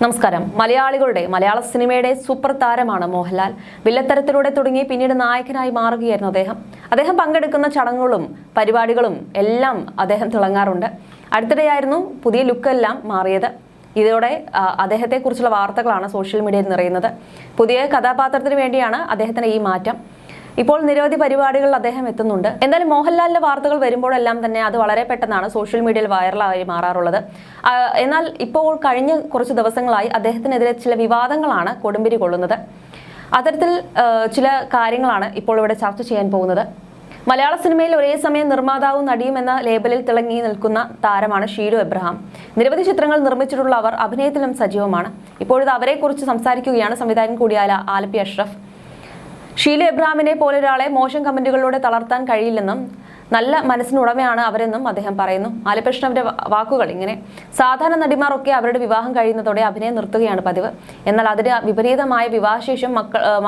നമസ്കാരം. മലയാള സിനിമയുടെ സൂപ്പർ താരമാണ് മോഹൻലാൽ. വില്ലത്തരത്തിലൂടെ തുടങ്ങി പിന്നീട് നായകനായി മാറുകയായിരുന്നു അദ്ദേഹം പങ്കെടുക്കുന്ന ചടങ്ങുകളും പരിപാടികളും എല്ലാം അദ്ദേഹം തിളങ്ങാറുണ്ട്. അടുത്തിടെയായിരുന്നു പുതിയ ലുക്കെല്ലാം മാറിയത്. ഇതോടെ അദ്ദേഹത്തെക്കുറിച്ചുള്ള വാർത്തകളാണ് സോഷ്യൽ മീഡിയയിൽ നിറയുന്നത്. പുതിയ കഥാപാത്രത്തിന് വേണ്ടിയാണ് അദ്ദേഹത്തിന് ഈ മാറ്റം. ഇപ്പോൾ നിരവധി പരിപാടികളിൽ അദ്ദേഹം എത്തുന്നുണ്ട്. എന്തായാലും മോഹൻലാലിന്റെ വാർത്തകൾ വരുമ്പോഴെല്ലാം തന്നെ അത് വളരെ പെട്ടെന്നാണ് സോഷ്യൽ മീഡിയയിൽ വൈറലായി മാറാറുള്ളത്. എന്നാൽ ഇപ്പോൾ കഴിഞ്ഞ കുറച്ച് ദിവസങ്ങളായി അദ്ദേഹത്തിനെതിരെ ചില വിവാദങ്ങളാണ് കൊടുമ്പിരി കൊള്ളുന്നത്. അത്തരത്തിൽ ചില കാര്യങ്ങളാണ് ഇപ്പോൾ ഇവിടെ ചർച്ച ചെയ്യാൻ പോകുന്നത്. മലയാള സിനിമയിൽ ഒരേ സമയം നിർമ്മാതാവും നടിയും എന്ന ലേബലിൽ തിളങ്ങി നിൽക്കുന്ന താരമാണ് ഷീലു എബ്രഹാം. നിരവധി ചിത്രങ്ങൾ നിർമ്മിച്ചിട്ടുള്ള അവർ അഭിനയത്തിലും സജീവമാണ്. ഇപ്പോഴത് അവരെക്കുറിച്ച് സംസാരിക്കുകയാണ് സംവിധായകൻ കൂടിയായ ആലപ്പി അഷ്റഫ്. ഷീലു എബ്രഹാമിനെ പോലൊരാളെ മോശം കമന്റുകളിലൂടെ തളർത്താൻ കഴിയില്ലെന്നും നല്ല മനസ്സിനുടമയാണ് അവരെന്നും അദ്ദേഹം പറയുന്നു. ആലപ്പി അഷ്റഫിന്റെ വാക്കുകൾ ഇങ്ങനെ: സാധാരണ നടിമാർ ഒക്കെ അവരുടെ വിവാഹം കഴിയുന്നതോടെ അഭിനയം നിർത്തുകയാണ് പതിവ്. എന്നാൽ അതിന് വിപരീതമായ വിവാഹശേഷം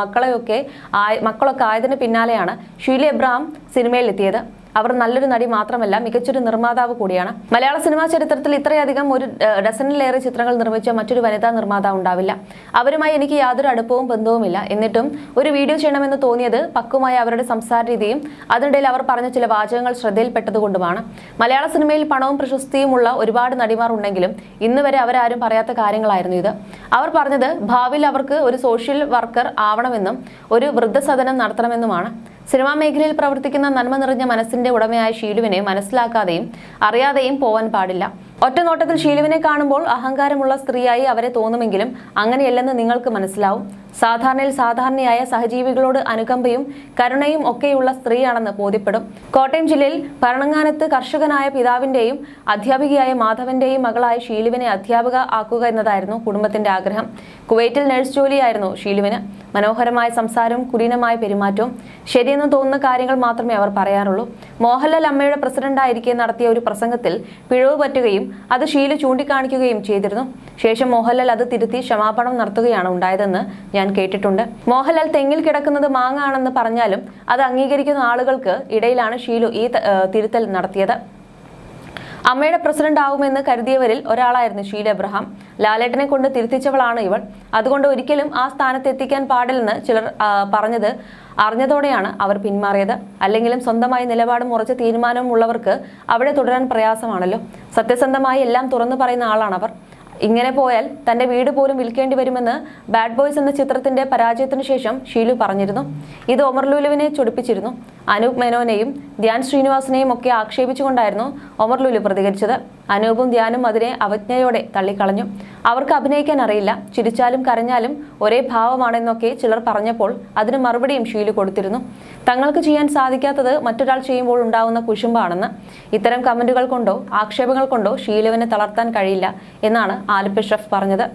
മക്കളൊക്കെ ആയതിന് പിന്നാലെയാണ് ഷീലു എബ്രഹാം സിനിമയിൽ എത്തിയത്. അവർ നല്ലൊരു നടി മാത്രമല്ല, മികച്ചൊരു നിർമ്മാതാവ് കൂടിയാണ്. മലയാള സിനിമാ ചരിത്രത്തിൽ ഇത്രയധികം ഒരു ഡസനിലേറെ ചിത്രങ്ങൾ നിർമ്മിച്ച മറ്റൊരു വനിതാ നിർമ്മാതാവ് ഉണ്ടാവില്ല. അവരുമായി എനിക്ക് യാതൊരു അടുപ്പവും ബന്ധവുമില്ല. എന്നിട്ടും ഒരു വീഡിയോ ചെയ്യണമെന്ന് തോന്നിയത് പക്വമായ അവരുടെ സംസാര രീതിയും അതിനിടയിൽ അവർ പറഞ്ഞ ചില വാചകങ്ങൾ ശ്രദ്ധയിൽപ്പെട്ടതുകൊണ്ടുമാണ്. മലയാള സിനിമയിൽ പണവും പ്രശസ്തിയുമുള്ള ഒരുപാട് നടിമാർ ഉണ്ടെങ്കിലും ഇന്ന് വരെ അവരാരും പറയാത്ത കാര്യങ്ങളായിരുന്നു ഇത്. അവർ പറഞ്ഞത് ഭാവിയിൽ അവർക്ക് ഒരു സോഷ്യൽ വർക്കർ ആവണമെന്നും ഒരു വൃദ്ധസദനം നടത്തണമെന്നുമാണ്. സിനിമാ മേഖലയിൽ പ്രവർത്തിക്കുന്ന നന്മ നിറഞ്ഞ മനസ്സിന്റെ ഉടമയായ ഷീലുവിനെ മനസ്സിലാക്കാതെയും അറിയാതെയും പോവാൻ പാടില്ല. ഒറ്റ നോട്ടത്തിൽ ഷീലുവിനെ കാണുമ്പോൾ അഹങ്കാരമുള്ള സ്ത്രീയായി അവരെ തോന്നുമെങ്കിലും അങ്ങനെയല്ലെന്ന് നിങ്ങൾക്ക് മനസ്സിലാവും. സാധാരണയായ സഹജീവികളോട് അനുകമ്പയും കരുണയും ഒക്കെയുള്ള സ്ത്രീയാണെന്ന് ബോധ്യപ്പെടും. കോട്ടയം ജില്ലയിൽ ഭരണങ്ങാനത്ത് കർഷകനായ പിതാവിന്റെയും അധ്യാപികയായ മാധവന്റെയും മകളായ ഷീലുവിനെ അധ്യാപിക ആക്കുക എന്നതായിരുന്നു കുടുംബത്തിന്റെ ആഗ്രഹം. കുവൈറ്റിൽ നഴ്സ് ജോലിയായിരുന്നു ഷീലുവിന്. മനോഹരമായ സംസാരവും കുലീനമായ പെരുമാറ്റവും ശരിയെന്ന് തോന്നുന്ന കാര്യങ്ങൾ മാത്രമേ അവർ പറയാറുള്ളൂ. മോഹൻലാൽ അമ്മയുടെ പ്രസിഡന്റായിരിക്കെ നടത്തിയ ഒരു പ്രസംഗത്തിൽ പിഴവ് പറ്റുകയും അത് ഷീലു ചൂണ്ടിക്കാണിക്കുകയും ചെയ്തിരുന്നു. ശേഷം മോഹൻലാൽ അത് തിരുത്തി ക്ഷമാപണം നടത്തുകയാണ് ഉണ്ടായതെന്ന് ഞാൻ കേട്ടിട്ടുണ്ട്. മോഹൻലാൽ തെങ്ങിൽ കിടക്കുന്നത് മാങ്ങ ആണെന്ന് പറഞ്ഞാലും അത് അംഗീകരിക്കുന്ന ആളുകൾക്ക് ഇടയിലാണ് ഷീലു ഈ തിരുത്തൽ നടത്തിയത്. അമ്മയുടെ പ്രസിഡന്റ് ആവുമെന്ന് കരുതിയവരിൽ ഒരാളായിരുന്നു ഷീലു എബ്രഹാം. ലാലേട്ടനെ കൊണ്ട് തിരുത്തിച്ചവളാണ് ഇവൾ. അതുകൊണ്ട് ഒരിക്കലും ആ സ്ഥാനത്ത് എത്തിക്കാൻ പാടില്ലെന്ന് ചിലർ പറഞ്ഞത് അറിഞ്ഞതോടെയാണ് അവർ പിന്മാറിയത്. അല്ലെങ്കിലും സ്വന്തമായി നിലപാടും ഉറച്ച തീരുമാനവും ഉള്ളവർക്ക് അവിടെ തുടരാൻ പ്രയാസമാണല്ലോ. സത്യസന്ധമായി എല്ലാം തുറന്നു പറയുന്ന ആളാണ് അവർ. ഇങ്ങനെ പോയാൽ തന്റെ വീട് പോലും വിൽക്കേണ്ടി വരുമെന്ന് ബാഡ് ബോയ്സ് എന്ന ചിത്രത്തിന്റെ പരാജയത്തിനു ശേഷം ഷീലു പറഞ്ഞിരുന്നു. ഇത് ഒമർ ലുലുവിനെ ചൊടിപ്പിച്ചിരുന്നു. അനൂപ് മേനോനെയും ധ്യാൻ ശ്രീനിവാസനെയും ഒക്കെ ആക്ഷേപിച്ചുകൊണ്ടായിരുന്നു ഒമർ ലുലു പ്രതികരിച്ചത്. അനൂപും ധ്യാനും അതിനെ അവജ്ഞയോടെ തള്ളിക്കളഞ്ഞു. അവർക്ക് അഭിനയിക്കാൻ അറിയില്ല, ചിരിച്ചാലും കരഞ്ഞാലും ഒരേ ഭാവമാണെന്നൊക്കെ ചിലർ പറഞ്ഞപ്പോൾ അതിന് മറുപടിയും ഷീലു കൊടുത്തിരുന്നു. തങ്ങൾക്ക് ചെയ്യാൻ സാധിക്കാത്തത് മറ്റൊരാൾ ചെയ്യുമ്പോൾ ഉണ്ടാവുന്ന കുശുമ്പാണെന്ന്. ഇത്തരം കമന്റുകൾ കൊണ്ടോ ആക്ഷേപങ്ങൾ കൊണ്ടോ ഷീലുവിനെ തളർത്താൻ കഴിയില്ല എന്നാണ് ആലപ്പി അഷ്റഫ് പറഞ്ഞത്.